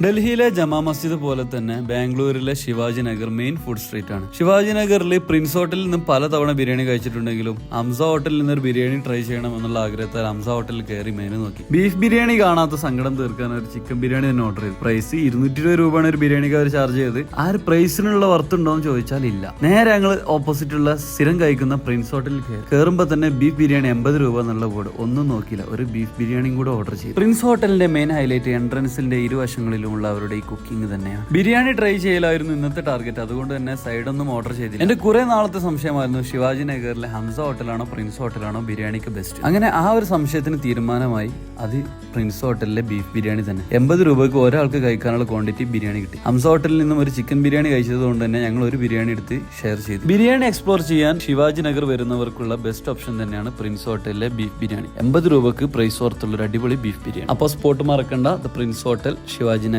ഡൽഹിയിലെ ജമാ മസ്ജിദ് പോലെ തന്നെ ബാംഗ്ലൂരിലെ Shivaji Nagar main food street ആണ്. ശിവാജി നഗറിൽ പ്രിൻസ് ഹോട്ടലിൽ നിന്നും പലതവണ ബിരിയാണി കഴിച്ചിട്ടുണ്ടെങ്കിലും ഹംസ ഹോട്ടലിൽ നിന്ന് ഒരു ബിരിയാണി ട്രൈ ചെയ്യണം എന്നുള്ള ആഗ്രഹത്താൽ ഹംസ ഹോട്ടലിൽ കയറി മെനു നോക്കി. ബീഫ് ബിരിയാണി കാണാത്ത സങ്കടം തീർക്കാൻ ഒരു ചിക്കൻ ബിരിയാണി തന്നെ ഓർഡർ ചെയ്തു. പ്രൈസ് 220 രൂപയാണ് ഒരു ബിരിയാണിക്ക് അവർ ചാർജ് ചെയ്ത്. ആ ഒരു പ്രൈസിനുള്ള വർത്ത് ഉണ്ടോ എന്ന് ചോദിച്ചാൽ ഇല്ല. നേരെ ഞങ്ങൾ ഓപ്പോസിറ്റ് ഉള്ള സ്ഥിരം കഴിക്കുന്ന പ്രിൻസ് ഹോട്ടലിൽ കയറുമ്പോൾ തന്നെ ബീഫ് ബിരിയാണി 80 രൂപ എന്നുള്ള ബോർഡ്. ഒന്നും നോക്കിയില്ല, ഒരു ബീഫ് ബിരിയാണിയും കൂടെ ഓർഡർ ചെയ്തു. പ്രിൻസ് ഹോട്ടലിന്റെ മെയിൻ ഹൈലൈറ്റ് എൻട്രൻസിന്റെ ഇരുവശങ്ങളിലും അവരുടെ ഈ കുക്കിംഗ് തന്നെയാണ്. ബിരിയാണി ട്രൈ ചെയ്യലായിരുന്നു ഇന്നത്തെ ടാർഗറ്റ്. അതുകൊണ്ട് തന്നെ സൈഡൊന്നും ഓർഡർ ചെയ്തില്ല. എന്റെ കുറെ നാളത്തെ സംശയമായിരുന്നു ശിവാജി നഗറിലെ ഹംസ ഹോട്ടലാണോ പ്രിൻസ് ഹോട്ടലാണോ ബിരിയാണിക്ക് ബെസ്റ്റ്. അങ്ങനെ ആ ഒരു സംശയത്തിന് തീരുമാനമായി. അത് പ്രിൻസ് ഹോട്ടലിലെ ബീഫ് ബിരിയാണി തന്നെ. 80 രൂപയ്ക്ക് ഒരാൾക്ക് കഴിക്കാനുള്ള ക്വാണ്ടിറ്റി ബിരിയാണി കിട്ടി. ഹംസ ഹോട്ടലിൽ നിന്നും ഒരു ചിക്കൻ ബിരിയാണി കഴിച്ചത് കൊണ്ട് തന്നെ ഞങ്ങൾ ഒരു ബിരിയാണി എടുത്ത് ഷെയർ ചെയ്തു. ബിരിയാണി എക്സ്പ്ലോർ ചെയ്യാൻ ശിവാജി നഗർ വരുന്നവർക്കുള്ള ബെസ്റ്റ് ഓപ്ഷൻ തന്നെയാണ് പ്രിൻസ് ഹോട്ടലിലെ ബീഫ് ബിരിയാണി. 80 രൂപക്ക് പ്രൈസ് ഓർത്തുള്ള ഒരു അടിപൊളി ബീഫ് ബിരിയാണി. അപ്പോൾ സ്പോട്ട് മറക്കണ്ട, the Prince hotel, Shivaji Nagar.